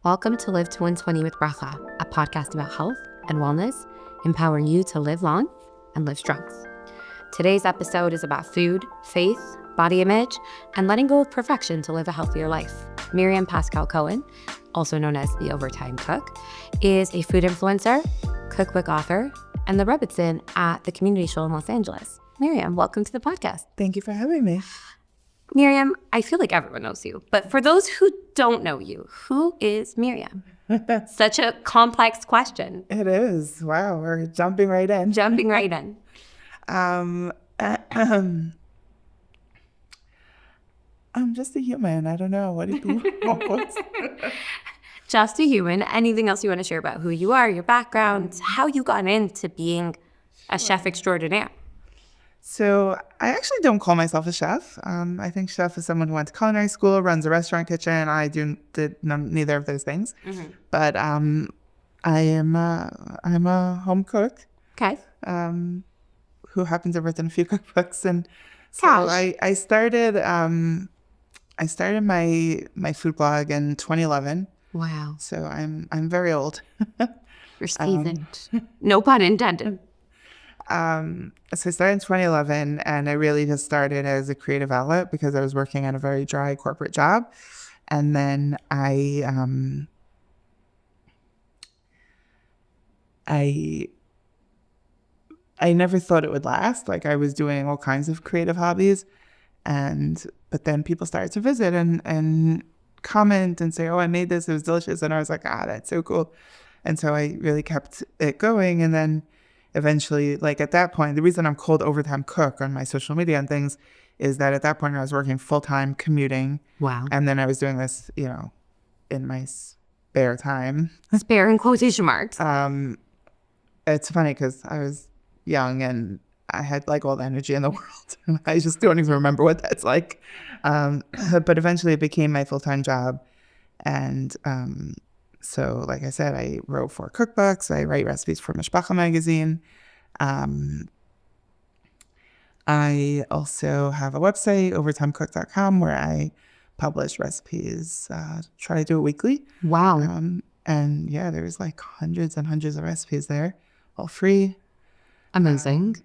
Welcome to Live to 120 with Bracha, a podcast about health and wellness, empowering you to live long and live strong. Today's episode is about food, faith, body image, and letting go of perfection to live a healthier life. Miriam Pascal Cohen, also known as the Overtime Cook, is a food influencer, cookbook author, and the Rebbitzin at the Community Show in Los Angeles. Miriam, welcome to the podcast. Thank you for having me. Miriam, I feel like everyone knows you, but for those who don't know you, who is Miriam? Such a complex question. It is. Wow, we're jumping right in. Jumping right in. I'm just a human. I don't know. What do you want? Just a human. Anything else you want to share about who you are, your background, how you got into being a chef extraordinaire? So I actually don't call myself a chef. I think chef is someone who went to culinary school, runs a restaurant kitchen. I did neither of those things. Mm-hmm. But I'm a home cook. Okay. Who happens to have written a few cookbooks, and so I started my food blog in 2011. Wow. So I'm very old. You're seasoned. No pun intended. So I started in 2011, and I really just started as a creative outlet because I was working at a very dry corporate job. And then I never thought it would last. Like, I was doing all kinds of creative hobbies, but then people started to visit and comment and say, "Oh, I made this, it was delicious." And I was like, that's so cool. And so I really kept it going. And then eventually, like, at that point, the reason I'm called Overtime Cook on my social media and things is that at that point I was working full-time commuting. Wow. And then I was doing this, in my spare time. Spare in quotation marks. It's funny because I was young and I had like all the energy in the world. I just don't even remember what that's like. But eventually it became my full-time job. And so, like I said, I wrote 4 cookbooks. I write recipes for Mishpacha magazine. I also have a website, overtimecook.com, where I publish recipes, try to do it weekly. Wow. And yeah, there's like hundreds and hundreds of recipes there, all free. Amazing.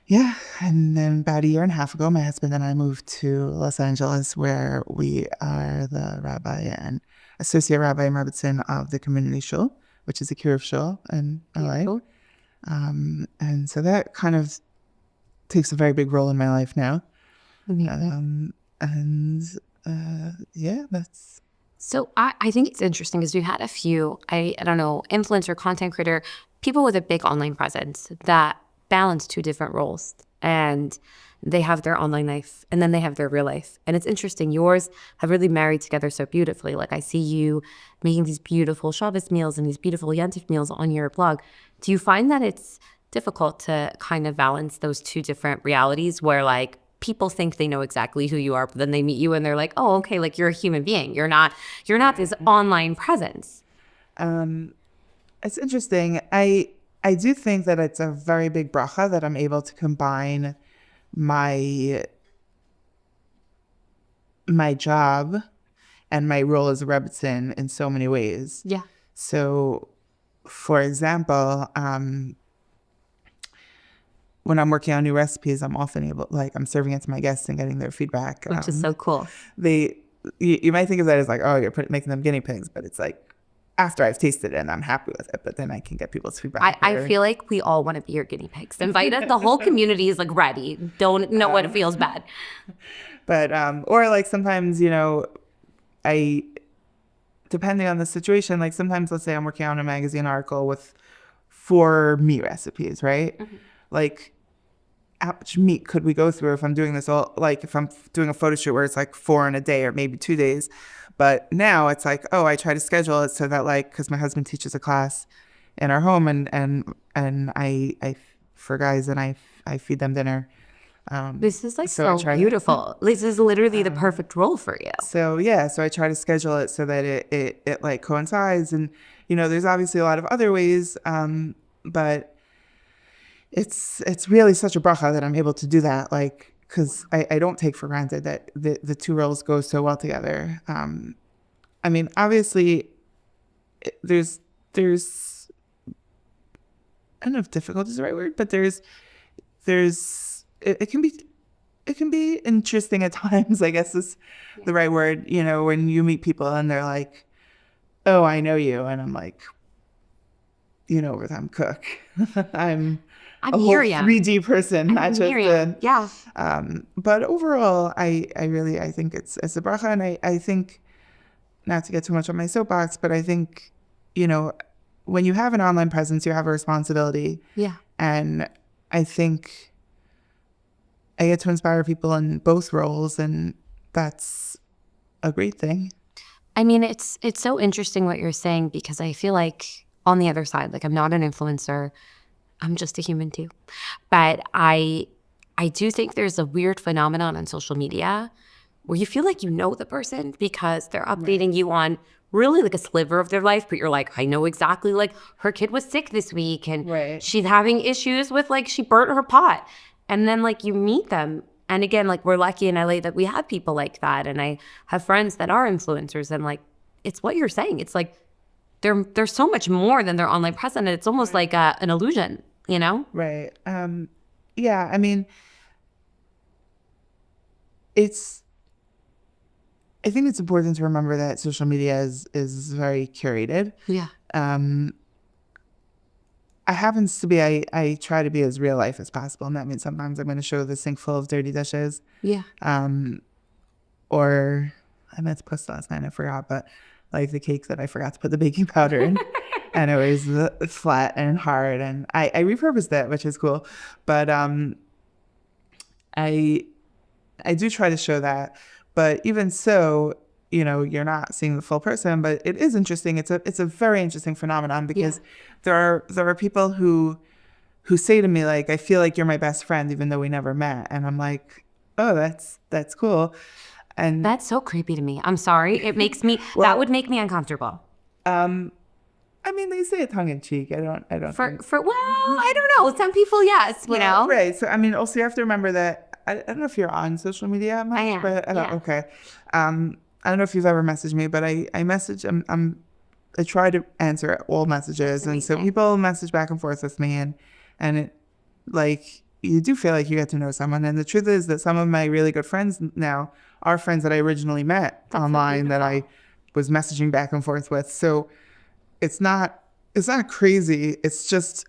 Yeah, and then about a year and a half ago, my husband and I moved to Los Angeles, where we are the rabbi and associate rabbi and Rebbitzin of the Community Shul, which is a kiruv shul in LA. Cool. And so that kind of takes a very big role in my life now. Yeah, that's... So I think it's interesting because we've had a few, I don't know, influencer, content creator, people with a big online presence that balance 2 different roles, and they have their online life and then they have their real life. And it's interesting, yours have really married together so beautifully. Like, I see you making these beautiful Shabbos meals and these beautiful Yantif meals on your blog. Do you find that it's difficult to kind of balance those 2 different realities where, like, people think they know exactly who you are, but then they meet you and they're like, oh, okay, like, you're a human being. You're not this online presence. It's interesting. I do think that it's a very big bracha that I'm able to combine my job and my role as a Rebbitzin in so many ways. Yeah. So, for example, when I'm working on new recipes, I'm often able, like, I'm serving it to my guests and getting their feedback. Which is so cool. You might think of that as like, oh, you're making them guinea pigs, but it's like, after I've tasted it and I'm happy with it, but then I can get people's feedback. I feel like we all want to be your guinea pigs. Invite us. The whole community is like ready. Don't know when it feels bad. But, or like sometimes, depending on the situation, like sometimes, let's say I'm working on a magazine article with 4 meat recipes, right? Mm-hmm. Like, how much meat could we go through if I'm doing this all, like if I'm doing a photo shoot where it's like 4 in a day or maybe 2 days. But now it's like, I try to schedule it so that, like, because my husband teaches a class in our home and I for guys, and I feed them dinner. This is like so beautiful. This is literally the perfect role for you. So yeah, so I try to schedule it so that it like coincides. And, there's obviously a lot of other ways, but it's really such a bracha that I'm able to do that, like, because I don't take for granted that the two roles go so well together. I mean, obviously, there's I don't know if difficult is the right word, but it can be interesting at times, I guess is the right word, when you meet people and they're like, oh, I know you. And I'm like, I'm Cook. I'm a whole Miriam. 3D person, not just Miriam. Yeah. But overall, I think it's a bracha. And I think, not to get too much on my soapbox, but I think, when you have an online presence, you have a responsibility. Yeah. And I think I get to inspire people in both roles, and that's a great thing. I mean, it's so interesting what you're saying, because I feel like on the other side, like I'm not an influencer. I'm just a human too. But I do think there's a weird phenomenon on social media where you feel like you know the person because they're updating you on really like a sliver of their life, but you're like, I know exactly, like her kid was sick this week and she's having issues with, like, she burnt her pot. And then like you meet them. And again, like we're lucky in LA that we have people like that. And I have friends that are influencers, and like, it's what you're saying. It's like, they're so much more than their online presence. It's almost like an illusion, Right. Yeah. I mean, I think it's important to remember that social media is very curated. Yeah. I happens to be, I try to be as real life as possible. And that means sometimes I'm going to show the sink full of dirty dishes. Yeah. Or I meant to post last night, I forgot, but like the cake that I forgot to put the baking powder in. And it was flat and hard. And I repurposed it, which is cool. But I do try to show that. But even so, you're not seeing the full person. But it is interesting. It's a very interesting phenomenon, because there are people who say to me, like, I feel like you're my best friend, even though we never met. And I'm like, oh, that's cool. And that's so creepy to me. I'm sorry. It makes me, that would make me uncomfortable. I mean, they say it tongue in cheek. I don't think. I don't know. Some people, yes, Right. So, I mean, also you have to remember that, I don't know if you're on social media much. I am. But okay. I don't know if you've ever messaged me, but I message, I try to answer all messages. And so people message back and forth with me, and it, like, you do feel like you get to know someone. And the truth is that some of my really good friends now are friends that I originally met online that I was messaging back and forth with. So it's not crazy. It's just,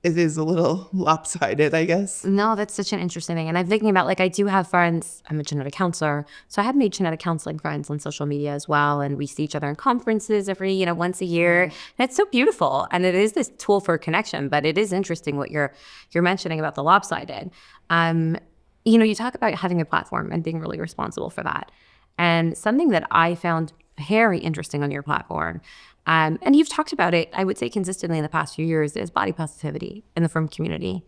it is a little lopsided, I guess. No, that's such an interesting thing. And I'm thinking about, like, I do have friends. I'm a genetic counselor. So I have made genetic counseling friends on social media as well. And we see each other in conferences every, once a year. And it's so beautiful. And it is this tool for connection. But it is interesting what you're mentioning about the lopsided. You talk about having a platform and being really responsible for that. And something that I found very interesting on your platform, and you've talked about it, I would say consistently in the past few years, is body positivity in the frum community.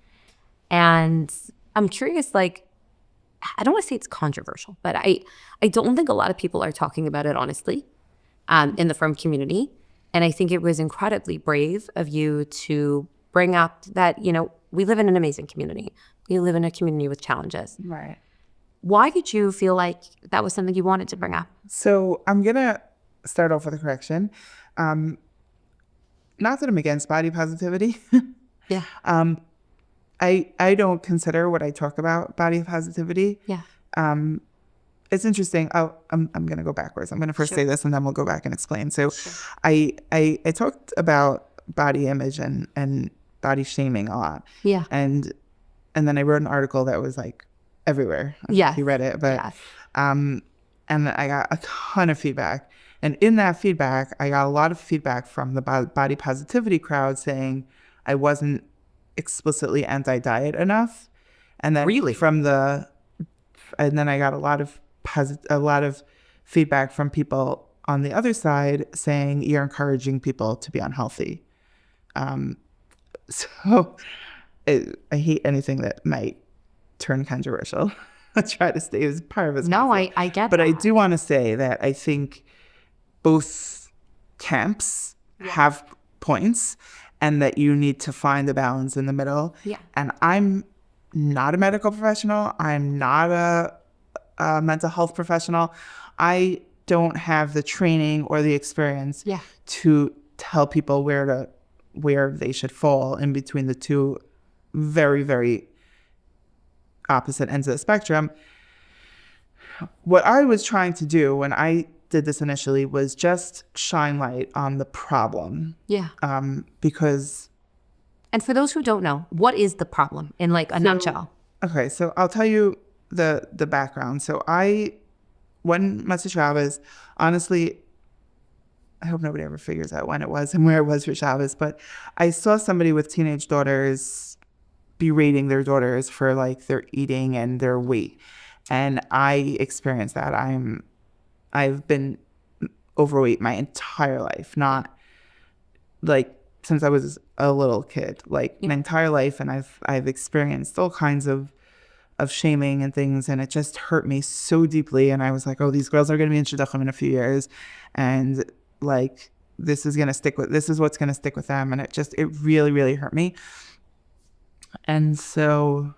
And I'm curious, like, I don't want to say it's controversial, but I don't think a lot of people are talking about it honestly in the frum community. And I think it was incredibly brave of you to bring up that, we live in an amazing community. We live in a community with challenges. Right. Why did you feel like that was something you wanted to bring up? So I'm going to start off with a correction. Not that I'm against body positivity. Yeah. I don't consider what I talk about body positivity. Yeah. It's interesting. I'm going to go backwards. I'm going to first say this, and then we'll go back and explain. So I talked about body image and body shaming a lot. Yeah. And then I wrote an article that was like everywhere. Yeah. You read it, but and I got a ton of feedback. And in that feedback, I got a lot of feedback from the body positivity crowd saying I wasn't explicitly anti-diet enough. And then really and then I got a lot of feedback from people on the other side saying you're encouraging people to be unhealthy. So I hate anything that might turn controversial. I try to stay as part of it as possible. I get but that. I do want to say that I think both camps have points, and that you need to find a balance in the middle. Yeah. And I'm not a medical professional. I'm not a mental health professional. I don't have the training or the experience to tell people where they should fall in between the two very, very opposite ends of the spectrum. What I was trying to do when I did this initially was just shine light on the problem. Yeah. Because... And for those who don't know, what is the problem in like a nutshell? Okay, so I'll tell you the background. So when Matzah Shabbos, honestly, I hope nobody ever figures out when it was and where it was for Shabbos, but I saw somebody with teenage daughters berating their daughters for like their eating and their weight. And I experienced that. I've been overweight my entire life, not like since I was a little kid, like my entire life. And I've experienced all kinds of shaming and things, and it just hurt me so deeply. And I was like, oh, these girls are going to be in Shidduchim in a few years, and like this is what's going to stick with them. And it really, really hurt me. And so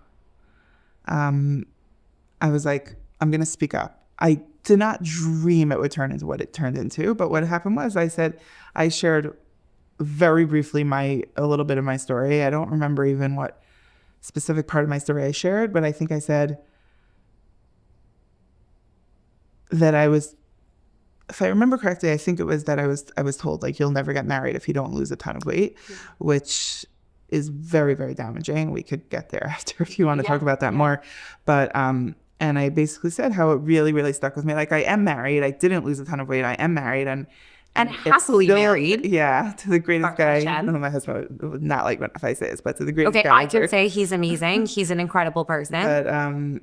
I was like, I'm going to speak up. I did not dream it would turn into what it turned into, but what happened was I shared very briefly a little bit of my story. I don't remember even what specific part of my story I shared, but I think I said that if I remember correctly, I think it was that I was told like, you'll never get married if you don't lose a ton of weight, which is very, very damaging. We could get there after if you want to talk about that more. But and I basically said how it really, really stuck with me. Like, I am married. I didn't lose a ton of weight. I am married and happily married. Yeah, to the greatest guy. I know my husband would not like if I say this, but to the greatest guy. Okay, I can say he's amazing. He's an incredible person. But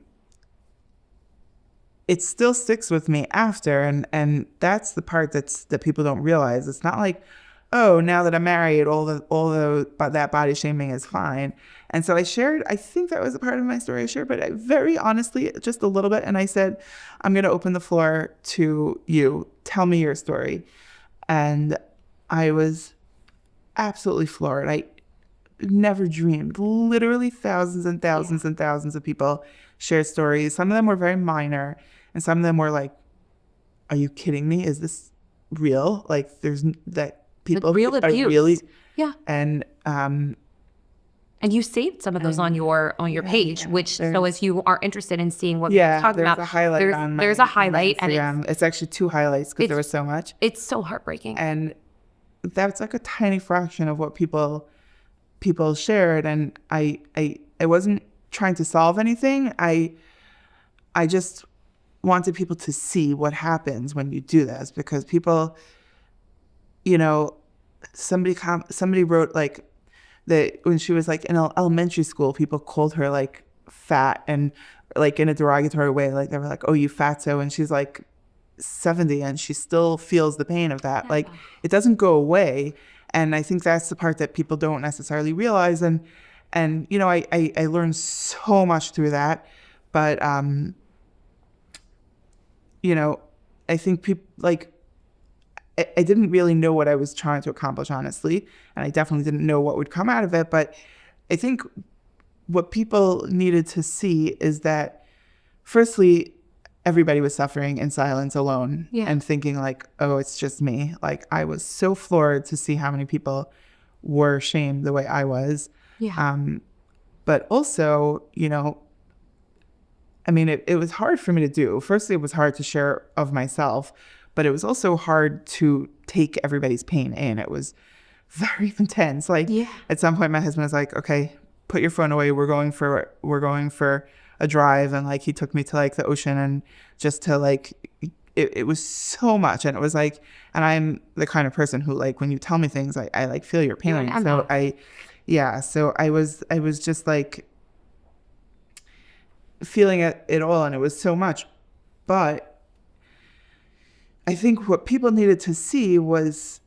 it still sticks with me after, and that's the part that people don't realize. It's not like, oh, now that I'm married, all that body shaming is fine. And so I shared, I think that was a part of my story I shared, but I very honestly, just a little bit. And I said, I'm going to open the floor to you. Tell me your story. And I was absolutely floored. I never dreamed. Literally thousands and thousands and thousands of people shared stories. Some of them were very minor, and some of them were like, are you kidding me? Is this real? Like, there's that people real abuse. Really, yeah. And you saved some of those on your page, which so if you are interested in seeing what we're talking about, there's a highlight, and it's actually two highlights because there was so much. It's so heartbreaking, and that's like a tiny fraction of what people shared. And I wasn't trying to solve anything. I just wanted people to see what happens when you do this, because people, somebody wrote like, that when she was like in elementary school, people called her like fat and like in a derogatory way. Like they were like, oh, you fatso. And she's like 70 and she still feels the pain of that. Like it doesn't go away. And I think that's the part that people don't necessarily realize. And I learned so much through that. But, I think people like, I didn't really know what I was trying to accomplish, honestly, and I definitely didn't know what would come out of it. But I think what people needed to see is that, firstly, everybody was suffering in silence alone and thinking like, oh, it's just me. Like, I was so floored to see how many people were shamed the way I was. Yeah. But also, I mean, it was hard for me to do. Firstly, it was hard to share of myself. But it was also hard to take everybody's pain in. It was very intense. Like at some point, my husband was like, "Okay, put your phone away. We're going for a drive." And like he took me to like the ocean and just to like it was so much. And it was like, and I'm the kind of person who like when you tell me things, I like feel your pain. So I was just like feeling it all, and it was so much, but. I think what people needed to see was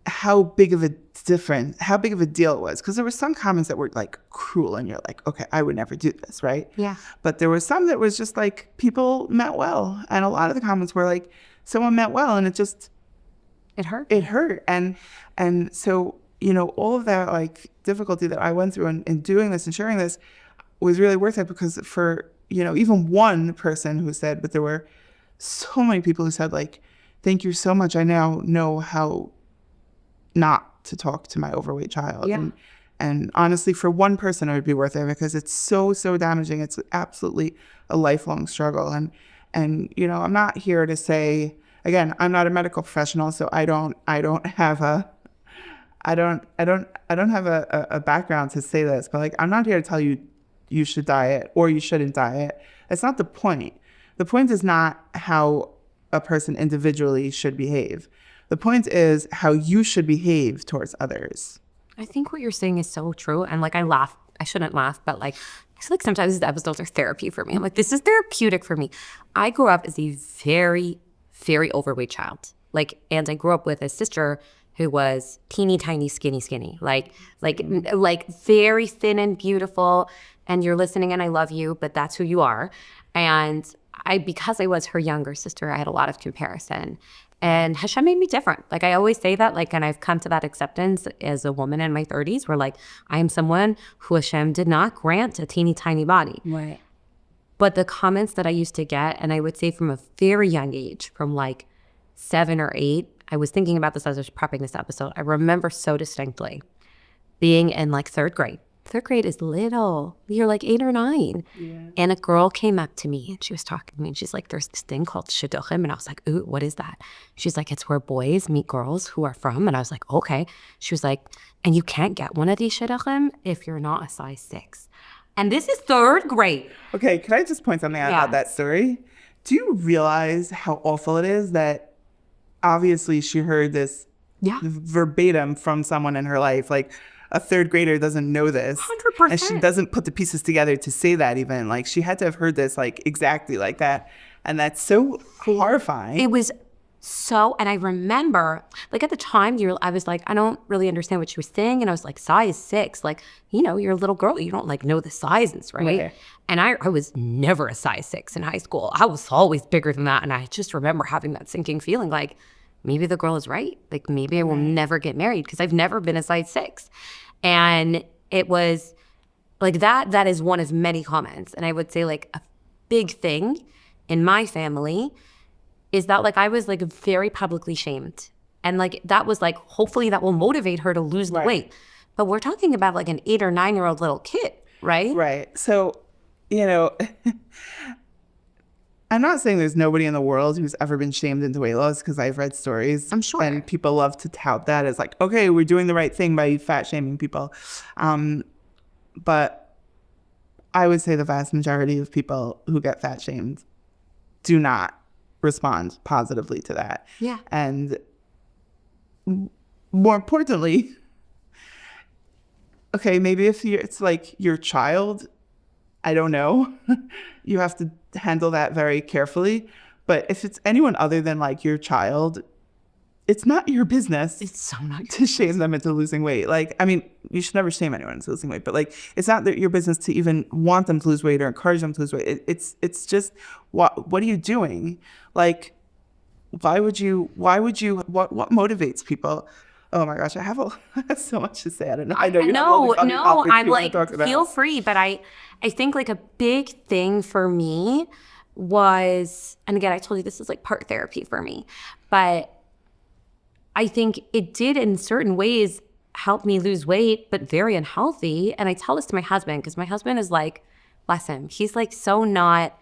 how big of a deal it was. Because there were some comments that were like cruel and you're like, okay, I would never do this, right? Yeah. But there was some that was just like people meant well. And a lot of the comments were like, someone meant well, and it It hurt. It hurt. And so, all of that like difficulty that I went through in doing this and sharing this was really worth it, because for, even one person who said, but there were so many people who said like, thank you so much. I now know how not to talk to my overweight child. Yeah. And honestly, for one person, it would be worth it, because it's so, so damaging. It's absolutely a lifelong struggle. And I'm not here to say, again, I'm not a medical professional, so I don't have a background to say this, but like, I'm not here to tell you you should diet or you shouldn't diet. That's not the point. The point is not how a person individually should behave. The point is how you should behave towards others. I think what you're saying is so true. And like, I laugh. I shouldn't laugh, but like, I feel like sometimes these episodes are therapy for me. I'm like, this is therapeutic for me. I grew up as a very, very overweight child. And I grew up with a sister who was teeny tiny, skinny, like very thin and beautiful. And you're listening and I love you, but that's who you are. And because I was her younger sister, I had a lot of comparison. And Hashem made me different. Like, I always say that, and I've come to that acceptance as a woman in my 30s, where I am someone who Hashem did not grant a teeny tiny body. Right. But the comments that I used to get, and I would say from a very young age, from 7 or 8, I was thinking about this as I was prepping this episode. I remember so distinctly being in 3rd grade. 3rd grade is little. You're 8 or 9. Yeah. And a girl came up to me and she was talking to me and she's like, there's this thing called Shidduchim. And I was like, ooh, what is that? She's like, it's where boys meet girls who are from. And I was like, okay. She was like, and you can't get one of these Shidduchim if you're not a size 6. And this is 3rd grade. Okay, can I just point something out about that story? Do you realize how awful it is that obviously she heard this verbatim from someone in her life? A 3rd grader doesn't know this. 100%. And she doesn't put the pieces together to say that even. She had to have heard this exactly like that. And that's so horrifying. It was so, and I remember, at the time, I was like, I don't really understand what she was saying. And I was like, size 6, you're a little girl. You don't know the sizes, right? Okay. And I was never a size 6 in high school. I was always bigger than that. And I just remember having that sinking feeling maybe the girl is right. Maybe I will never get married because I've never been a size 6. And it was that is one of many comments. And I would say a big thing in my family is that I was very publicly shamed. And that was hopefully that will motivate her to lose the weight. But we're talking about an 8 or 9-year-old little kid, right? Right. So, I'm not saying there's nobody in the world who's ever been shamed into weight loss, because I've read stories. I'm sure. And people love to tout that as okay, we're doing the right thing by fat shaming people. But I would say the vast majority of people who get fat shamed do not respond positively to that. Yeah. And more importantly, okay, maybe if it's your child, I don't know. You have to handle that very carefully. But if it's anyone other than your child, it's not your business. It's so not to shame them into losing weight. You should never shame anyone into losing weight, but it's not your business to even want them to lose weight or encourage them to lose weight. It's just what are you doing? What motivates people? Oh my gosh, I have so much to say. I don't know. I know you have all these other topics I'm you want to talk about. feel free, but I think a big thing for me was, and again, I told you this is part therapy for me, but I think it did in certain ways help me lose weight, but very unhealthy. And I tell this to my husband because my husband is bless him, he's so not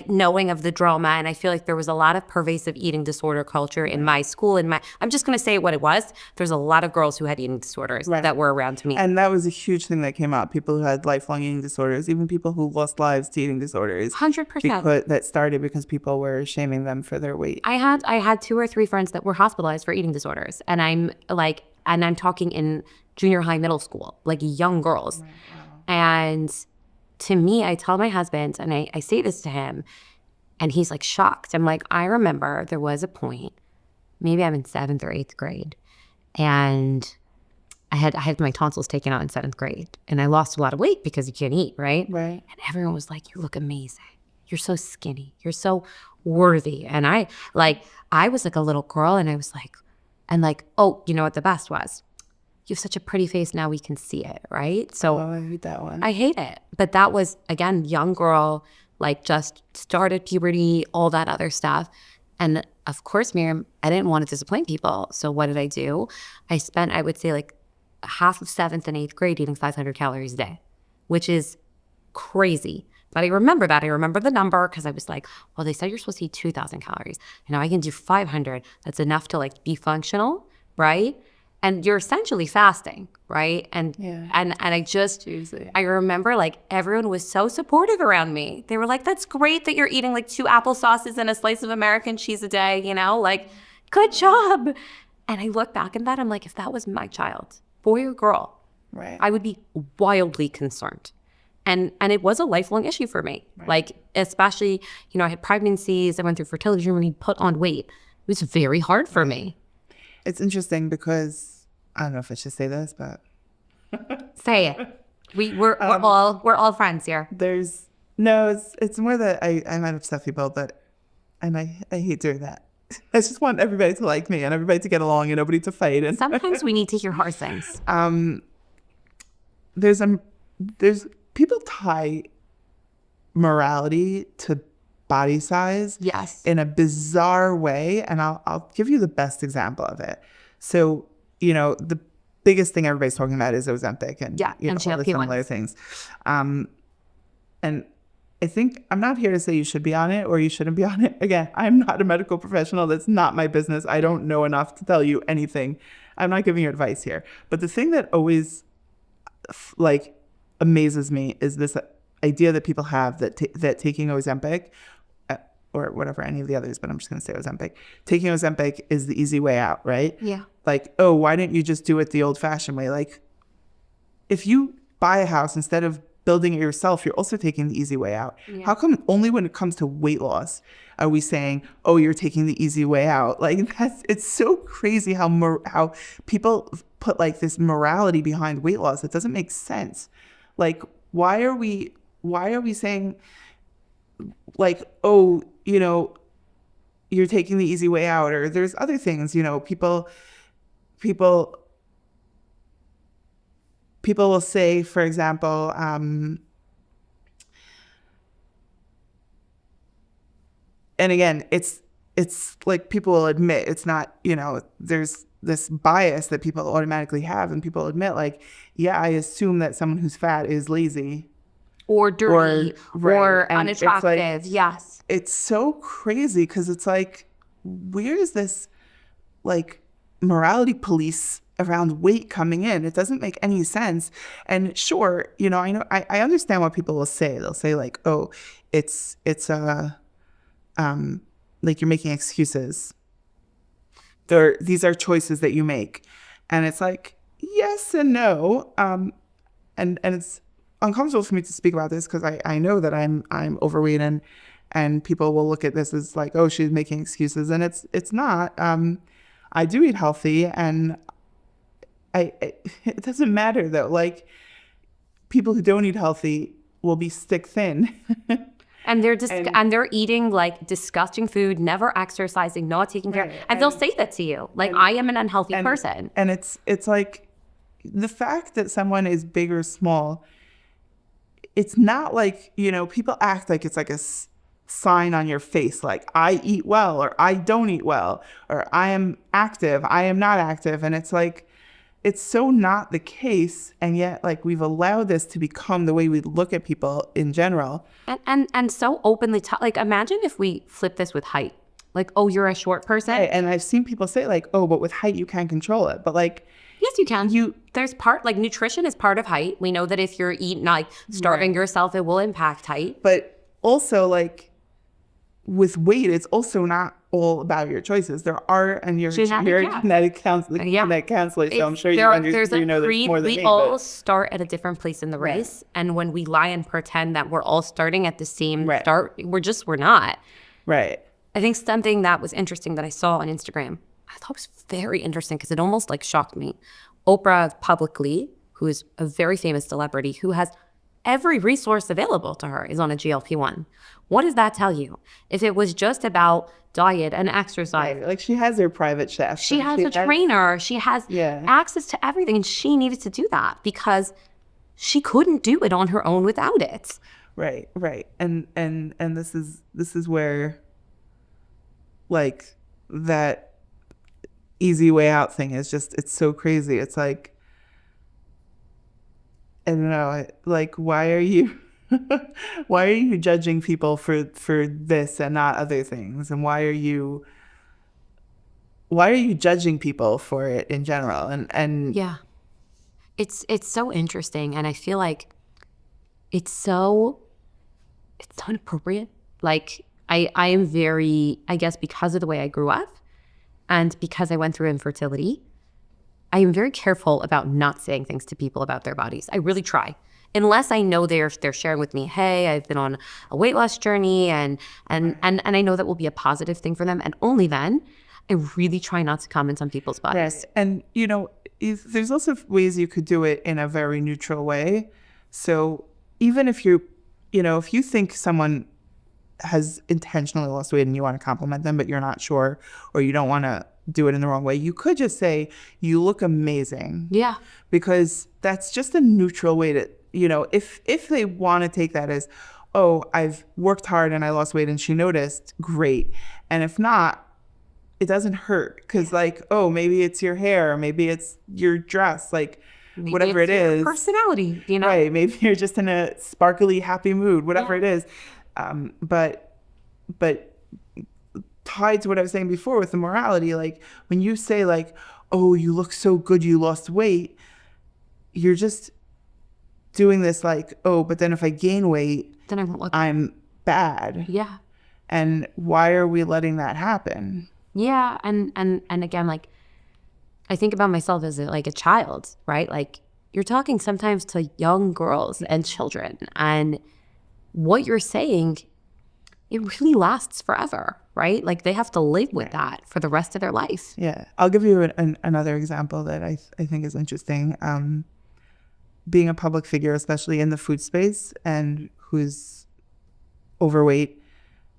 knowing of the drama. And I feel there was a lot of pervasive eating disorder culture in my school. I'm just going to say what it was. There's a lot of girls who had eating disorders that were around me. And that was a huge thing that came out. People who had lifelong eating disorders, even people who lost lives to eating disorders. 100%. That started because people were shaming them for their weight. I had 2 or 3 friends that were hospitalized for eating disorders. And I'm talking in junior high, middle school, young girls. Wow. And to me, I tell my husband, and I say this to him, and he's shocked. I'm I remember there was a point, maybe I'm in 7th or 8th grade, and I had my tonsils taken out in 7th grade, and I lost a lot of weight because you can't eat, right? Right. And everyone was you look amazing. You're so skinny. You're so worthy. And I was a little girl, and I was And like, oh, you know what the best was? You have such a pretty face, now we can see it, right? So Oh, I hate that one. I hate it. But that was, again, young girl, like just started puberty, all that other stuff. And of course, Miriam, I didn't want to disappoint people. So what did I do? I spent, I would say, like half of 7th and 8th grade eating 500 calories a day, which is crazy. But I remember that. I remember the number because I was like, well, they said you're supposed to eat 2,000 calories. You know, I can do 500. That's enough to like be functional, right? And you're essentially fasting, right? And I just, I remember like everyone was so supportive around me. They were like, that's great that you're eating like 2 applesauces and a slice of American cheese a day, you know, like, good job. And I look back at that, I'm like, if that was my child, boy or girl, Right. I would be wildly concerned. And it was a lifelong issue for me. Right. Like, especially, you know, I had pregnancies, I went through fertility journey, put on weight. It was very hard for me. It's interesting because I don't know if I should say this, but Say it. We're all friends here. it's more that I might upset people, and I hate doing that. I just want everybody to like me and everybody to get along and nobody to fight. And Sometimes we need to hear hard things. There's people tie morality to body size, Yes. in a bizarre way, and I'll give you the best example of it. So, you know, the biggest thing everybody's talking about is Ozempic and you know, all the similar things. And I think I'm not here to say you should be on it or you shouldn't be on it. Again, I'm not a medical professional. That's not my business. I don't know enough to tell you anything. I'm not giving you advice here. But the thing that always like amazes me is this idea that people have that taking Ozempic or whatever, any of the others, but I'm just going to say Ozempic. Taking Ozempic is the easy way out, right? Yeah. Like, oh, why didn't you just do it the old-fashioned way? Like, if you buy a house, instead of building it yourself, you're also taking the easy way out. Yeah. How come only when it comes to weight loss are we saying, oh, you're taking the easy way out? Like, it's so crazy how people put like this morality behind weight loss. It doesn't make sense. Like, why are we saying like, oh, you know, you're taking the easy way out, or there's other things, you know, people will say, for example, and again, it's like people will admit it's not, you know, there's this bias that people automatically have, and people admit like, yeah, I assume that someone who's fat is lazy. Or dirty, or unattractive. Like, yes. It's so crazy because it's like, where is this like morality police around weight coming in? It doesn't make any sense. And sure, you know, I understand what people will say. They'll say like, oh, it's like you're making excuses. These are choices that you make. And it's like, yes and no. And it's uncomfortable for me to speak about this because I know that I'm overweight and people will look at this as like, oh, she's making excuses, and it's not. I do eat healthy, and it doesn't matter though. Like, people who don't eat healthy will be stick thin. And they're eating like disgusting food, never exercising, not taking care. And they'll say that to you. Like, I am an unhealthy person. And it's like the fact that someone is big or small, it's not like, you know, people act like it's like a sign on your face, like I eat well or I don't eat well, or I am active, I am not active. And it's like, it's so not the case. And yet, like, we've allowed this to become the way we look at people in general. And so openly, like, imagine if we flip this with height. Like, oh, you're a short person. Right. And I've seen people say like, oh, but with height, you can't control it. But like, yes, you can. There's like nutrition is part of height. We know that if you're eating, like starving yourself, it will impact height. But also, like, with weight, it's also not all about your choices. There are, and you're a genetic counselor, so I'm sure you understand. You know, there's more than me. We all start at a different place in the race, and when we lie and pretend that we're all starting at the same start, we're not. Right. I think something that was interesting that I saw on Instagram, I thought was very interesting because it almost like shocked me. Oprah publicly, who is a very famous celebrity, who has every resource available to her is on a GLP-1. What does that tell you? If it was just about diet and exercise, Like she has her private chef. she has a trainer, she has Yeah. access to everything, and she needed to do that because she couldn't do it on her own without it. Right. And this is where like that easy way out thing is just, it's so crazy. It's like, I don't know, like why are you judging people for this and not other things? And why are you judging people for it in general? And Yeah. It's so interesting, and I feel like it's so inappropriate. Like I am very, I guess because of the way I grew up and because I went through infertility, I am very careful about not saying things to people about their bodies. I really try. Unless I know they're sharing with me, hey, I've been on a weight loss journey and I know that will be a positive thing for them. And only then, I really try not to comment on people's bodies. Yes. And, there's also ways you could do it in a very neutral way. So even if if you think someone has intentionally lost weight and you want to compliment them, but you're not sure, or you don't want to do it in the wrong way, you could just say, you look amazing. Yeah. Because that's just a neutral way to, if they want to take that as, oh, I've worked hard and I lost weight and she noticed, great. And if not, it doesn't hurt because oh, maybe it's your hair, maybe it's your dress, Maybe whatever it's it your is. personality, Right. Maybe you're just in a sparkly, happy mood, whatever it is. But tied to what I was saying before with the morality, like when you say oh, you look so good, you lost weight, you're just doing this oh, but then if I gain weight, then I won't look. I'm bad. Yeah. And why are we letting that happen? Yeah. And again, I think about myself as a child, right? Like you're talking sometimes to young girls and children, and what you're saying, it really lasts forever, right? Like they have to live with that for the rest of their life. Yeah. I'll give you another example that I think is interesting. Being a public figure, especially in the food space, and who's overweight.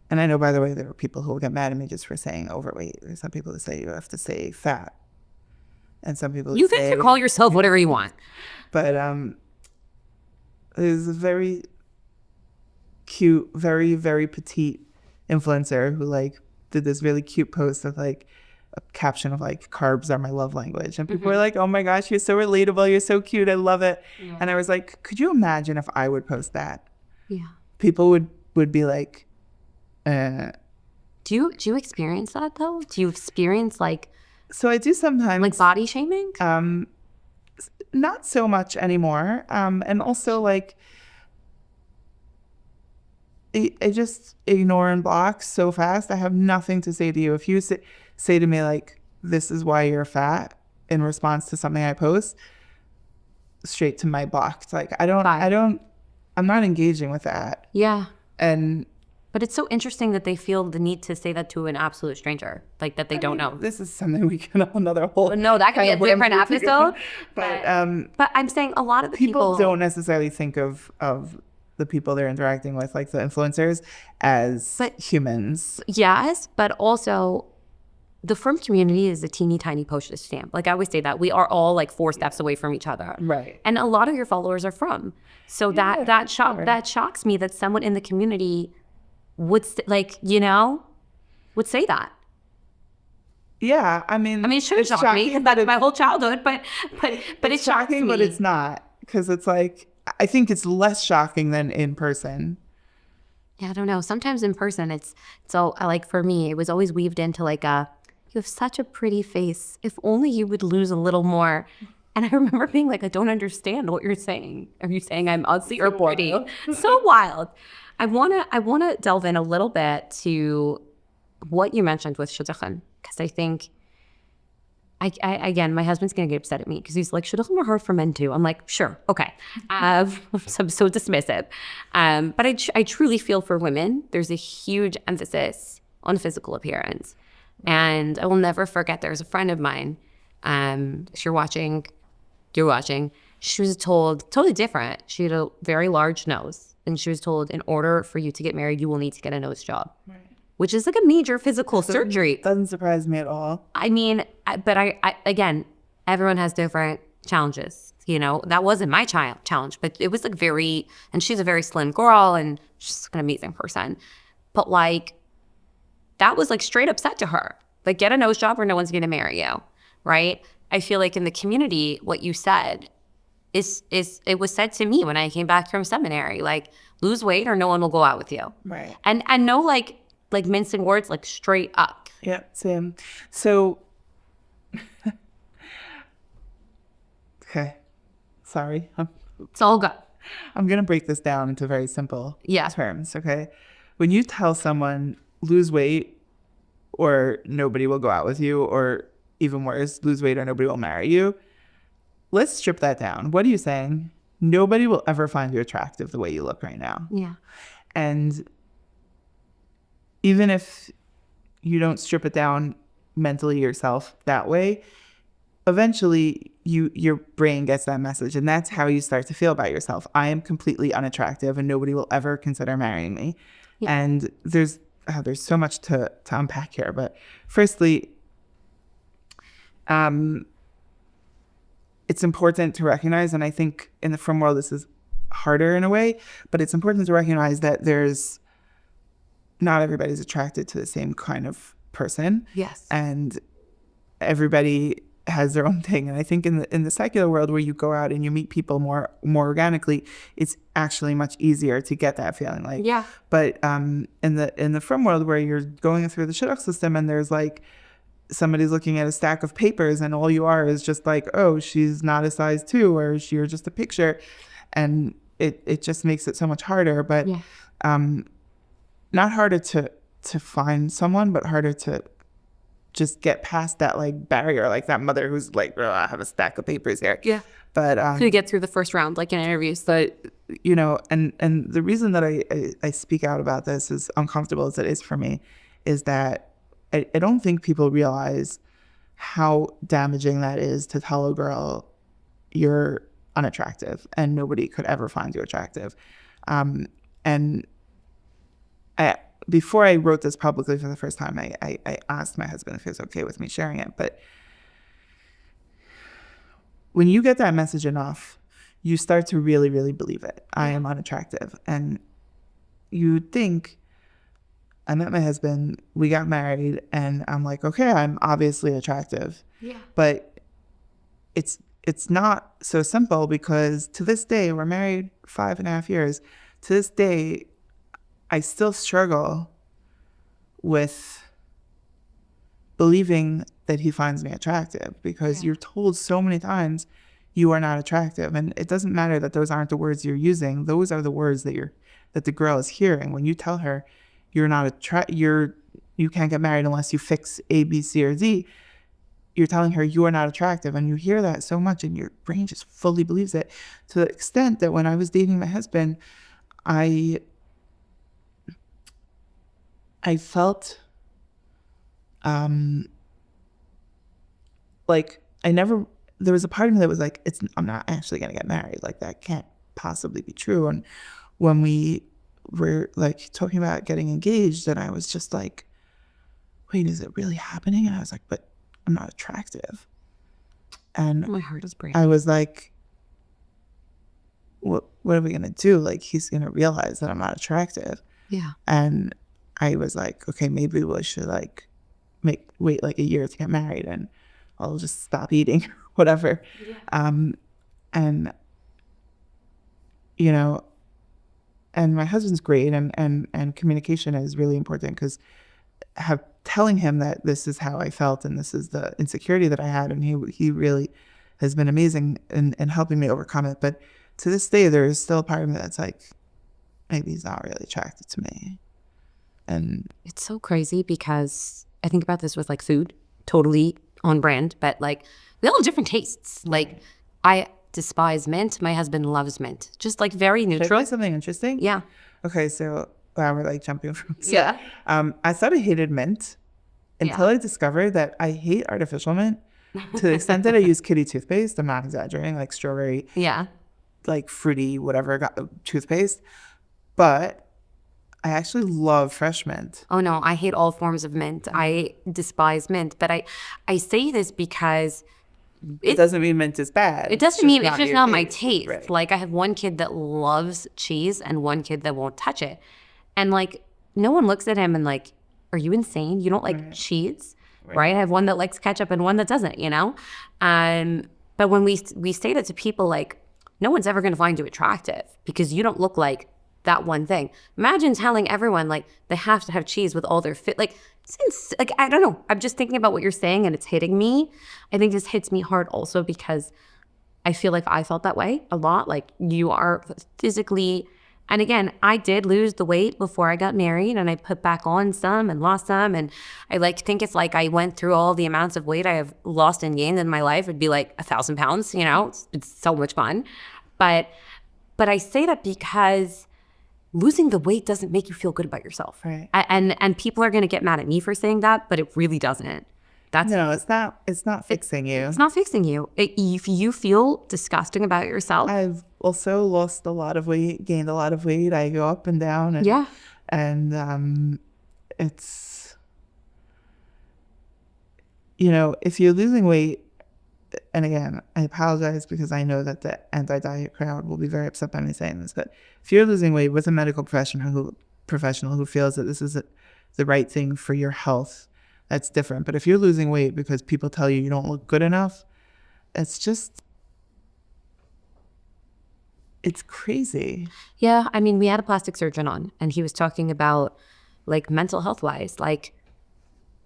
And I know, by the way, there are people who will get mad at me just for saying overweight. There's some people that say you have to say fat. And some people You get to call yourself whatever you want. But there's a very cute, very, very petite influencer who did this really cute post of a caption of carbs are my love language. And people were like, oh my gosh, you're so relatable. You're so cute. I love it. Yeah. And I was like, could you imagine if I would post that? Yeah. People would be like, Do you experience that though? Do you experience So I do sometimes. Body shaming? Not so much anymore. And also I just ignore and block so fast. I have nothing to say to you. If you say to me this is why you're fat in response to something I post, straight to my blocked. I'm not engaging with that. Yeah. But it's so interesting that they feel the need to say that to an absolute stranger, that they don't know. This is something we can have another whole. No, that could be a different episode. But I'm saying a lot of the people don't necessarily think of the people they're interacting with, the influencers, as humans. Yes, but also the frum community is a teeny tiny postage stamp. I always say that we are all 4 steps away from each other. Right. And a lot of your followers are frum. So that shocks me that someone in the community would would say that. Yeah, I mean it should shock me because that's my whole childhood, but it's shocking, but it's not, because it's I think it's less shocking than in person. Yeah, I don't know. Sometimes in person, it's so for me, it was always weaved into you have such a pretty face. If only you would lose a little more. And I remember being I don't understand what you're saying. Are you saying I'm ugly or pretty? So wild. I wanna delve in a little bit to what you mentioned with Shidduchim, because I think I again, my husband's gonna get upset at me because he's like, Shidduchim are hard for men too. I'm like, sure, okay. So dismissive. But I truly feel for women, there's a huge emphasis on physical appearance. And I will never forget, there's a friend of mine, if you're watching, she was told totally different. She had a very large nose, and she was told, in order for you to get married, you will need to get a nose job, which is like a major physical surgery. Doesn't surprise me at all. I mean, but I again, everyone has different challenges. You know, that wasn't my challenge, but it was like very, and she's a very slim girl, and she's an amazing person. But like, that was like straight up said to her, like, get a nose job or no one's going to marry you, right? I feel like in the community, what you said is it was said to me when I came back from seminary, like, lose weight or no one will go out with you. Right. And no like mincing words, like straight up. Yeah, same. So, okay, sorry. It's all good. I'm going to break this down into very simple Yeah. terms, okay? When you tell someone lose weight or nobody will go out with you, or even worse, lose weight or nobody will marry you, let's strip that down. What are you saying? Nobody will ever find you attractive the way you look right now. Yeah. And even if you don't strip it down mentally yourself that way, eventually your brain gets that message, and that's how you start to feel about yourself. I am completely unattractive and nobody will ever consider marrying me. Yeah. And there's so much to unpack here. But firstly, it's important to recognize, and I think in the frum world this is harder in a way, but it's important to recognize that there's not everybody's attracted to the same kind of person. Yes. And everybody has their own thing. And I think in the secular world, where you go out and you meet people more organically, it's actually much easier to get that feeling. Like, yeah. But in the frum world, where you're going through the shidduch system and there's like somebody's looking at a stack of papers and all you are is just like, oh, she's not a size 2, or you're just a picture, and it just makes it so much harder. But not harder to find someone, but harder to just get past that like barrier, like that mother who's like, oh, I have a stack of papers here. Yeah. But so you get through the first round, like in interviews. But you know, and the reason that I speak out about this, as uncomfortable as it is for me, is that I don't think people realize how damaging that is to tell a girl you're unattractive and nobody could ever find you attractive. And before I wrote this publicly for the first time, I asked my husband if he was okay with me sharing it. But when you get that message enough, you start to really, really believe it. I am unattractive. And you think, I met my husband, we got married, and I'm like, okay, I'm obviously attractive. Yeah. But it's not so simple, because to this day, we're married 5.5 years. To this day, I still struggle with believing that he finds me attractive, because you're told so many times you are not attractive. And it doesn't matter that those aren't the words you're using. Those are the words that the girl is hearing. When you tell her you're not you can't get married unless you fix A, B, C, or D, you're telling her you are not attractive. And you hear that so much and your brain just fully believes it, to the extent that when I was dating my husband, I felt like there was a part of me that was like, I'm not actually going to get married. Like, that can't possibly be true. And when we were like talking about getting engaged, and I was just like, wait, is it really happening? And I was like, but I'm not attractive. And my heart is breaking. I was like, what are we going to do? Like, he's going to realize that I'm not attractive. Yeah. And I was like, okay, maybe we should like wait like a year to get married, and I'll just stop eating, whatever. Yeah. And you know, and my husband's great, and communication is really important, because telling him that this is how I felt and this is the insecurity that I had, and he really has been amazing in helping me overcome it. But to this day, there is still a part of me that's like, maybe he's not really attracted to me. And it's so crazy, because I think about this with like food, totally on brand, but like we all have different tastes. Like, I despise mint. My husband loves mint. Just like very neutral. Should I tell you something interesting? Yeah. Okay, so we're like jumping from. Yeah. I thought I hated mint until I discovered that I hate artificial mint to the extent that I use kitty toothpaste, I'm not exaggerating, like strawberry, Yeah. like fruity, whatever, toothpaste. But I actually love fresh mint. Oh no, I hate all forms of mint. I despise mint. But I say this because It doesn't mean mint is bad. it doesn't mean it's just your not my taste. Right. Like I have one kid that loves cheese and one kid that won't touch it. And like no one looks at him and like, are you insane? You don't like cheese? Right. I have one that likes ketchup and one that doesn't, you know? But when we say that to people, like, no one's ever going to find you attractive because you don't look like that one thing. Imagine telling everyone, like, they have to have cheese with all their fit. Like, like, I don't know. I'm just thinking about what you're saying and it's hitting me. I think this hits me hard also because I feel like I felt that way a lot. Like, you are physically... And again, I did lose the weight before I got married and I put back on some and lost some. And I think it's like I went through all the amounts of weight I have lost and gained in my life. It'd be like 1,000 pounds, you know, it's so much fun. But I say that because losing the weight doesn't make you feel good about yourself. Right. And people are going to get mad at me for saying that, but it really doesn't. No, it's not fixing you. It's not fixing you. If you feel disgusting about yourself. I've also lost a lot of weight, gained a lot of weight. I go up and down. And, yeah. And it's, you know, if you're losing weight, and again, I apologize because I know that the anti-diet crowd will be very upset by me saying this, but if you're losing weight with a medical professional who feels that this is the right thing for your health, that's different. But if you're losing weight because people tell you don't look good enough, it's crazy. Yeah, I mean, we had a plastic surgeon on, and he was talking about, like, mental health-wise, like,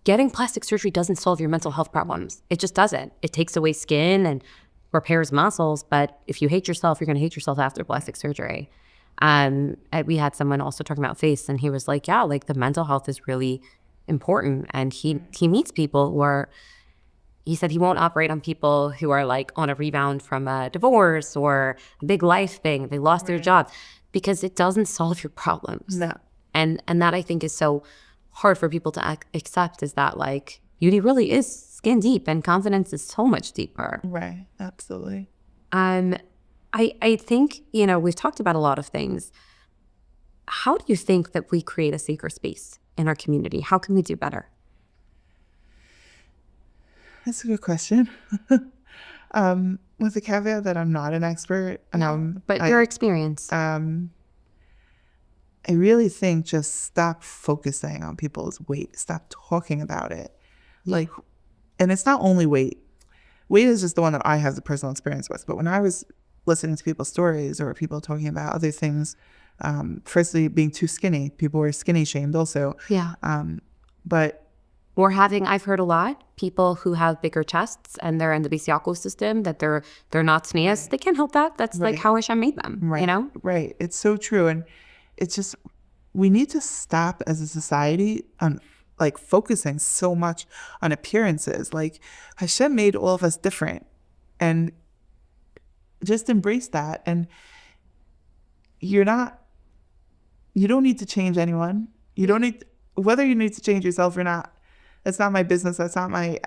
getting plastic surgery doesn't solve your mental health problems. It just doesn't. It takes away skin and repairs muscles, but if you hate yourself, you're going to hate yourself after plastic surgery. We had someone also talking about face, and he was like, yeah, like, the mental health is really important. And he meets people who are, he said he won't operate on people who are like on a rebound from a divorce or a big life thing. They lost their job because it doesn't solve your problems. No. And that I think is so hard for people to accept, is that like beauty really is skin deep and confidence is so much deeper. Right. Absolutely. I think, you know, we've talked about a lot of things. How do you think that we create a safer space in our community? How can we do better? That's a good question. With the caveat that I'm not an expert. But your experience. I really think just stop focusing on people's weight. Stop talking about it. Like, and it's not only weight. Weight is just the one that I have the personal experience with. But when I was listening to people's stories or people talking about other things, firstly, being too skinny. People were skinny shamed also. Yeah. But I've heard a lot, people who have bigger chests and they're in the BCACO system, that they're not sneas. They can't help that. That's like how Hashem made them, right. You know? Right. It's so true. And it's just, we need to stop as a society on like focusing so much on appearances. Like Hashem made all of us different, and just embrace that. And you don't need to change anyone. You don't need, whether you need to change yourself or not, that's not my business. That's not my,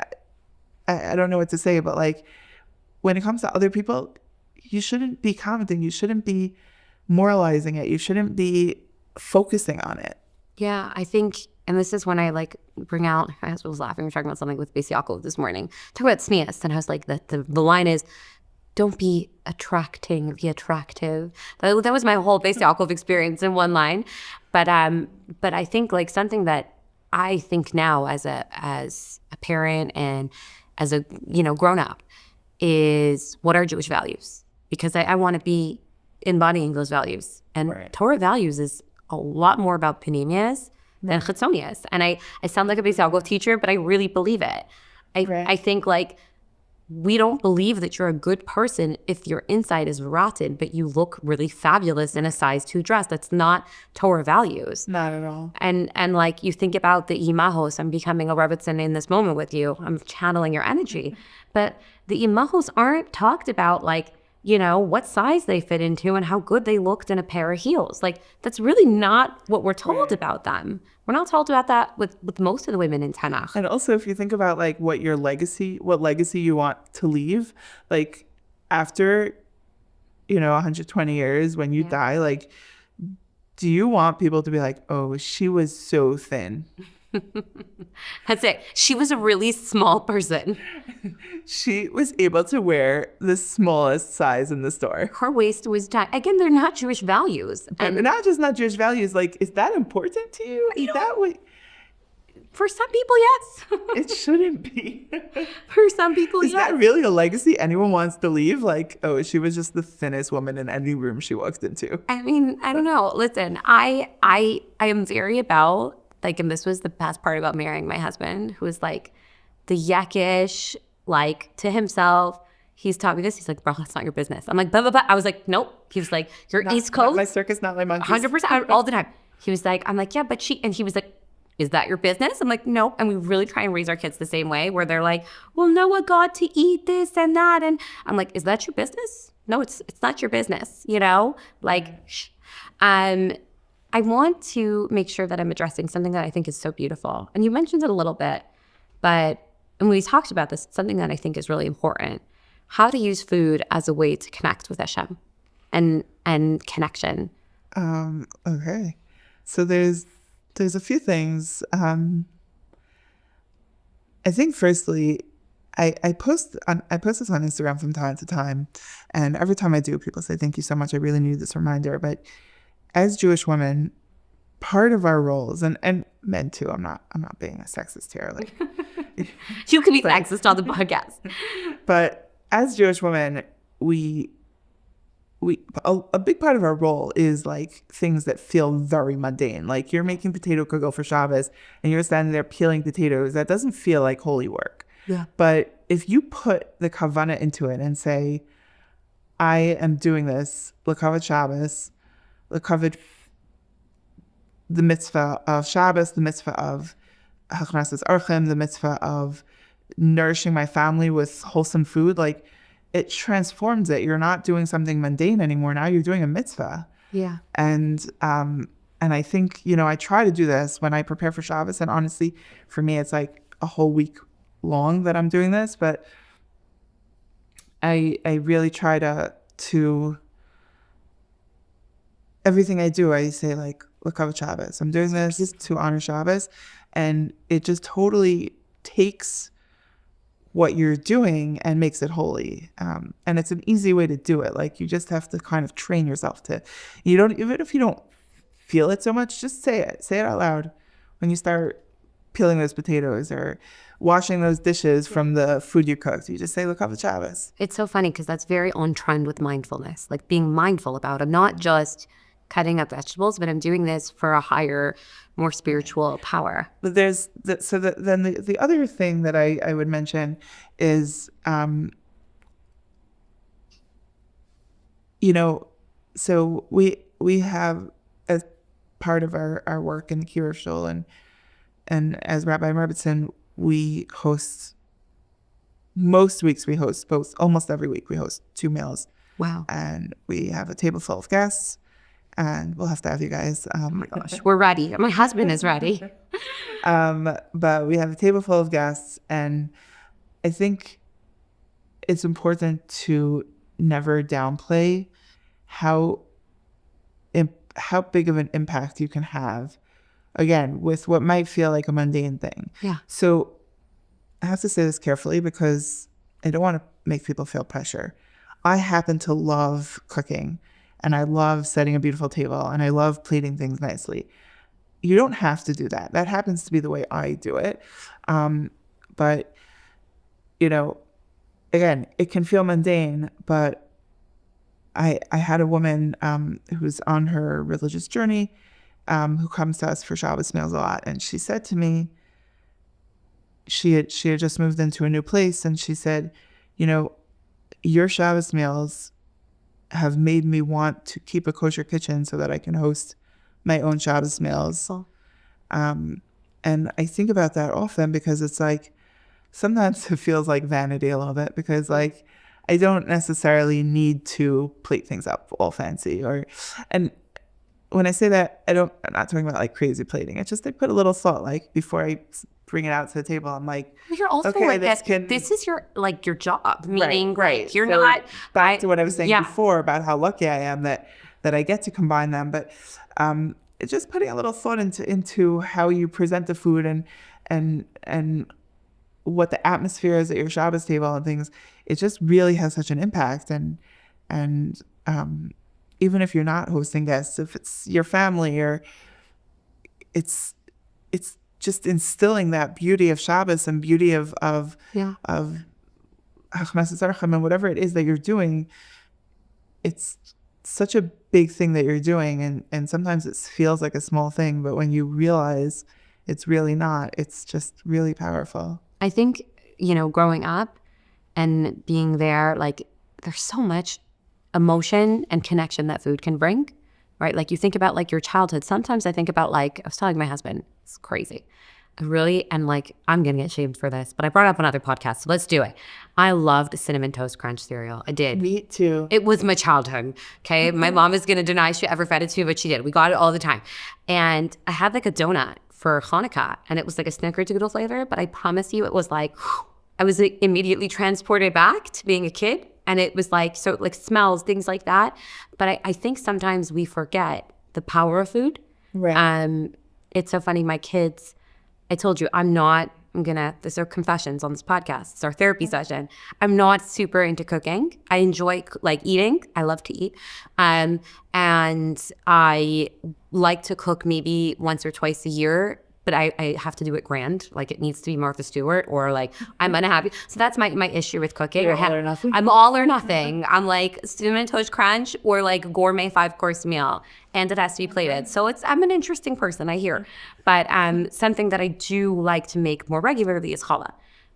I don't know what to say, but like when it comes to other people, you shouldn't be commenting. You shouldn't be moralizing it. You shouldn't be focusing on it. Yeah, I think, and this is when I like bring out, I was laughing, we were talking about something with BCACO this morning, talk about sneas, and I was like, the line is, don't be attracting, be attractive. That was my whole BCACO experience in one line. But I think like something that I think now as a parent and as a, you know, grown up is, what are Jewish values? Because I want to be embodying those values. And Torah values is a lot more about panemias than chitzonias. And I sound like a BCACO teacher, but I really believe it. I think like, we don't believe that you're a good person if your inside is rotten, but you look really fabulous in a size 2 dress. That's not Torah values. Not at all. And like you think about the imahos, I'm becoming a Rebbetzin in this moment with you. I'm channeling your energy. But the imahos aren't talked about like you know, what size they fit into and how good they looked in a pair of heels. Like, that's really not what we're told about them. We're not told about that with most of the women in Tanakh. And also, if you think about like what legacy you want to leave, like after, 120 years when you die, like, do you want people to be like, oh, she was so thin? That's it. She was a really small person. She was able to wear the smallest size in the store. Her waist was tight. Again, they're not Jewish values. And not Jewish values. Like, is that important to you? Is that what? For some people, yes. It shouldn't be. For some people, is yes. that really a legacy anyone wants to leave? Like, oh, she was just the thinnest woman in any room she walked into. I mean, I don't know. Listen, I am very about, like, and this was the best part about marrying my husband, who was like the yuckish, like, to himself. He's taught me this. He's like, bro, that's not your business. I'm like, blah, blah, blah. I was like, nope. He was like, you're East Coast. Not my circus, not my monkeys. 100% all the time. He was like, I'm like, yeah, but and he was like, is that your business? I'm like, nope. And we really try and raise our kids the same way, where they're like, well, Noah got to eat this and that. And I'm like, is that your business? No, it's not your business, you know? Like, shh. I want to make sure that I'm addressing something that I think is so beautiful. And you mentioned it a little bit, but and we talked about this, something that I think is really important. How to use food as a way to connect with Hashem and connection. Okay. So there's a few things. I think firstly, I post this on Instagram from time to time, and every time I do, people say, thank you so much. I really need this reminder. But as Jewish women, part of our roles, and men too, I'm not being a sexist here. Like, you can be sexist on the podcast. But as Jewish women, a big part of our role is like things that feel very mundane. Like, you're making potato kugel for Shabbos and you're standing there peeling potatoes. That doesn't feel like holy work. Yeah. But if you put the kavanah into it and say, I am doing this, l'kavod Shabbos, l'kavod the mitzvah of Shabbos, the mitzvah of hachnasas archim, the mitzvah of nourishing my family with wholesome food, like, it transforms it. You're not doing something mundane anymore. Now you're doing a mitzvah. Yeah. And I think, I try to do this when I prepare for Shabbos. And honestly, for me, it's like a whole week long that I'm doing this. But I really try to everything I do, I say like, l'kavod Shabbos. I'm doing this to honor Shabbos. And it just totally takes what you're doing and makes it holy. And it's an easy way to do it. Like, you just have to kind of train yourself even if you don't feel it so much, just say it out loud when you start peeling those potatoes or washing those dishes from the food you cooked. You just say, l'kavod Shabbos. It's so funny because that's very on trend with mindfulness, like being mindful about it, not just cutting up vegetables, but I'm doing this for a higher, more spiritual power. But then the other thing that I would mention is, so we have, as part of our work in the Kiruv Shul and as Rabbi Merbitzin, we host, most weeks we host, almost every week we host 2 meals. Wow. And we have a table full of guests. And we'll have to have you guys. Oh my gosh, we're ready. My husband is ready. But we have a table full of guests, and I think it's important to never downplay how big of an impact you can have, again, with what might feel like a mundane thing. Yeah. So I have to say this carefully because I don't want to make people feel pressure. I happen to love cooking. And I love setting a beautiful table, and I love plating things nicely. You don't have to do that. That happens to be the way I do it. But, again, it can feel mundane, but I had a woman who's on her religious journey who comes to us for Shabbos meals a lot. And she said to me, she had just moved into a new place, and she said, your Shabbos meals have made me want to keep a kosher kitchen so that I can host my own Shabbos meals. And I think about that often because it's like, sometimes it feels like vanity a little bit because like, I don't necessarily need to plate things up all fancy and when I say that, I'm not talking about like crazy plating. It's just I put a little thought like before I bring it out to the table. I'm like, You're also okay, like this is your job, meaning right. like you're So not back to what I was saying before about how lucky I am that I get to combine them. But it's just putting a little thought into how you present the food and what the atmosphere is at your Shabbos table and things. It just really has such an impact. And even if you're not hosting guests, if it's your family or it's just instilling that beauty of Shabbos and beauty of Hachmas Tzarchim and whatever it is that you're doing. It's such a big thing that you're doing, and sometimes it feels like a small thing, but when you realize it's really not, it's just really powerful. I think, growing up and being there, like there's so much emotion and connection that food can bring, right? Like you think about like your childhood. Sometimes I think about like, I was telling my husband, it's crazy. I really, and like, I'm going to get shamed for this, but I brought it up on other podcasts, so let's do it. I loved Cinnamon Toast Crunch cereal. I did. Me too. It was my childhood, okay? My mom is going to deny she ever fed it to me, but she did. We got it all the time. And I had like a donut for Hanukkah, and it was like a snickerdoodle flavor, but I promise you it was like, I was like, immediately transported back to being a kid. And it was like, so like smells, things like that. But I think sometimes we forget the power of food. Right. It's so funny. My kids, I told you, these are confessions on this podcast. It's our therapy session. I'm not super into cooking. I enjoy like eating. I love to eat. And I like to cook maybe once or twice a year, but I have to do it grand. Like it needs to be Martha Stewart or like I'm unhappy. So that's my issue with cooking. You're all or nothing? I'm all or nothing. I'm like Cinnamon Toast Crunch or like gourmet 5-course meal. And it has to be plated. So I'm an interesting person, I hear. But something that I do like to make more regularly is challah.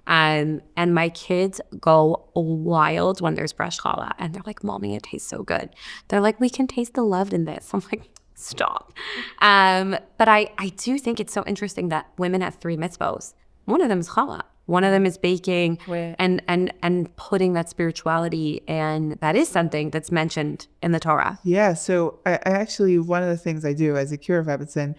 And my kids go wild when there's fresh challah. And they're like, Mommy, it tastes so good. They're like, we can taste the love in this. I'm like, stop. But I do think it's so interesting that women have 3 mitzvos. One of them is challah. One of them is baking and putting that spirituality, and that is something that's mentioned in the Torah. Yeah, so I actually, one of the things I do as a cure of Rebbetzin,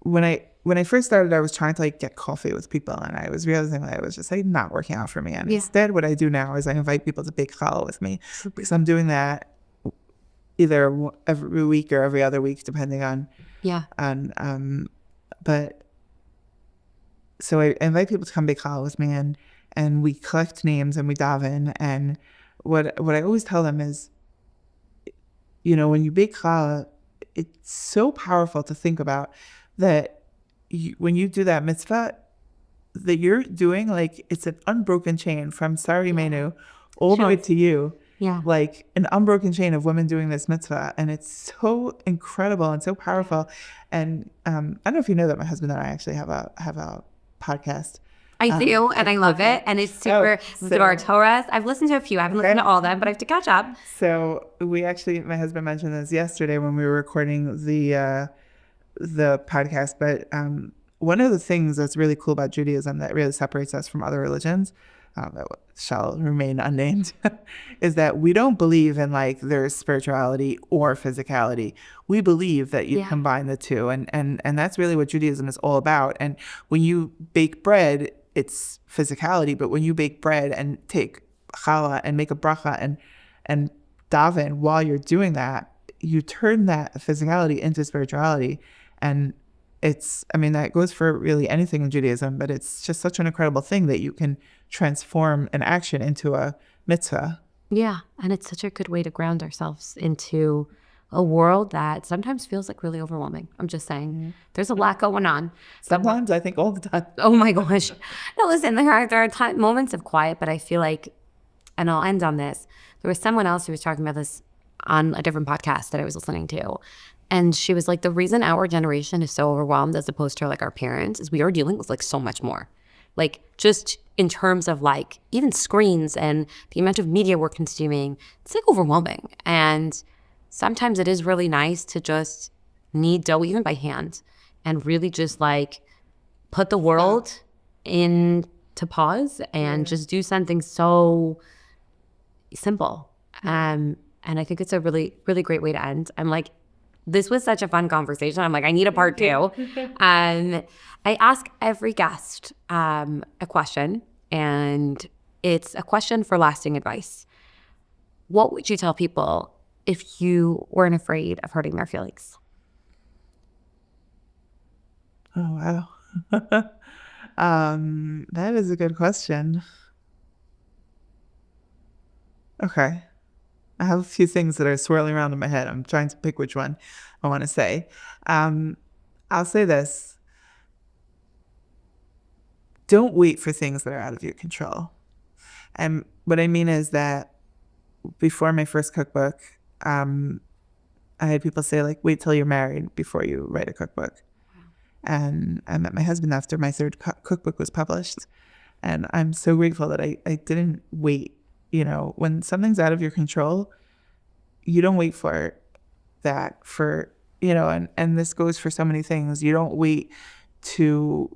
when I first started, I was trying to like get coffee with people, and I was realizing that it was just like not working out for me. And instead, what I do now is I invite people to bake challah with me, because I'm doing that either every week or every other week, depending on. But so I invite people to come bake challah with me, and we collect names and we daven. And what I always tell them is, when you bake challah, it's so powerful to think about that when you do that mitzvah, that you're doing like it's an unbroken chain from Sari Menu all the way to you. Yeah. Like an unbroken chain of women doing this mitzvah. And it's so incredible and so powerful. And I don't know if you know that my husband and I actually have a podcast. I do, and I love it. And it's super, our Torahs. I've listened to a few. I haven't listened to all of them, but I have to catch up. So my husband mentioned this yesterday when we were recording the podcast. But one of the things that's really cool about Judaism that really separates us from other religions, that shall remain unnamed, is that we don't believe in like there's spirituality or physicality. We believe that you combine the two, and that's really what Judaism is all about. And when you bake bread, it's physicality, but when you bake bread and take challah and make a bracha and daven while you're doing that, you turn that physicality into spirituality. And that goes for really anything in Judaism, but it's just such an incredible thing that you can transform an action into a mitzvah. Yeah, and it's such a good way to ground ourselves into a world that sometimes feels like really overwhelming. I'm just saying, there's a lot going on. Sometimes I think all the time. Oh my gosh. No, listen, there are moments of quiet, but I feel like, and I'll end on this, there was someone else who was talking about this on a different podcast that I was listening to. And she was like, the reason our generation is so overwhelmed as opposed to like our parents is we are dealing with like so much more. Like just in terms of like even screens and the amount of media we're consuming, it's like overwhelming. And sometimes it is really nice to just knead dough even by hand and really just like put the world in to pause and just do something so simple. And I think it's a really, really great way to end. I'm like, this was such a fun conversation. I'm like, I need a part two. I ask every guest a question, and it's a question for lasting advice. What would you tell people if you weren't afraid of hurting their feelings? Oh, wow. That is a good question. Okay. I have a few things that are swirling around in my head. I'm trying to pick which one I want to say. I'll say this. Don't wait for things that are out of your control. And what I mean is that before my first cookbook, I had people say, like, wait till you're married before you write a cookbook. And I met my husband after my third cookbook was published. And I'm so grateful that I didn't wait. You know, when something's out of your control, you don't wait for that for, you know, and this goes for so many things. You don't wait to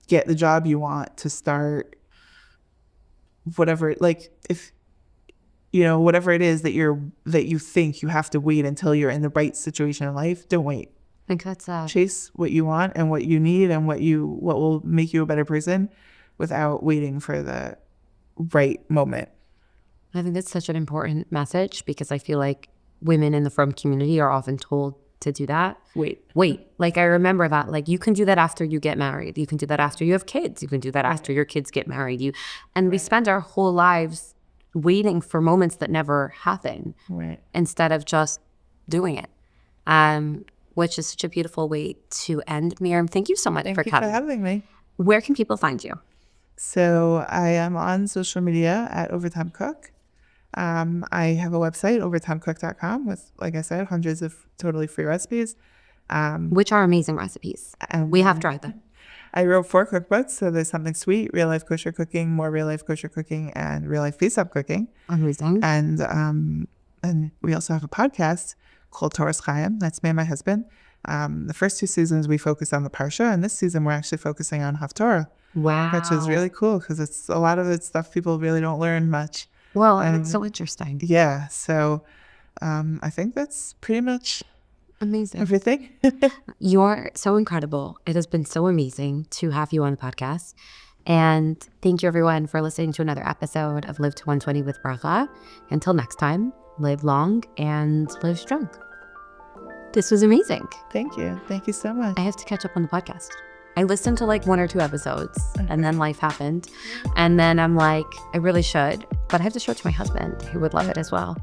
get the job you want, to start whatever, like, if, you know, whatever it is that you think you have to wait until you're in the right situation in life, don't wait. I think that's chase what you want and what you need and what will make you a better person without waiting for the right moment. I think that's such an important message, because I feel like women in the frum community are often told to do that. Wait. Like, I remember that, like, you can do that after you get married. You can do that after you have kids. You can do that after your kids get married. We spend our whole lives waiting for moments that never happen, Right. instead of just doing it. Which is such a beautiful way to end. Miriam, thank you so much for coming. Thank you for having me. Where can people find you? So I am on social media at Overtime Cook. I have a website, overtimecook.com, with, like I said, hundreds of totally free recipes. Which are amazing recipes. And we have tried them. I wrote 4 cookbooks, so there's Something Sweet, Real Life Kosher Cooking, More Real Life Kosher Cooking, and Real Life Face Up Cooking. Amazing. And we also have a podcast called Torah's Chaim. That's me and my husband. The first 2 seasons we focused on the Parsha, and this season we're actually focusing on Haftorah. Wow. Which is really cool, because it's a lot of it's stuff people really don't learn much. Well, and it's so interesting. Yeah, so I think that's pretty much amazing. Everything. You're so incredible. It has been so amazing to have you on the podcast. And thank you, everyone, for listening to another episode of Live to 120 with Bracha. Until next time, live long and live strong. This was amazing. Thank you. Thank you so much. I have to catch up on the podcast. I listened to like 1 or 2 episodes, and then life happened. And then I'm like, I really should, but I have to show it to my husband, who would love it as well.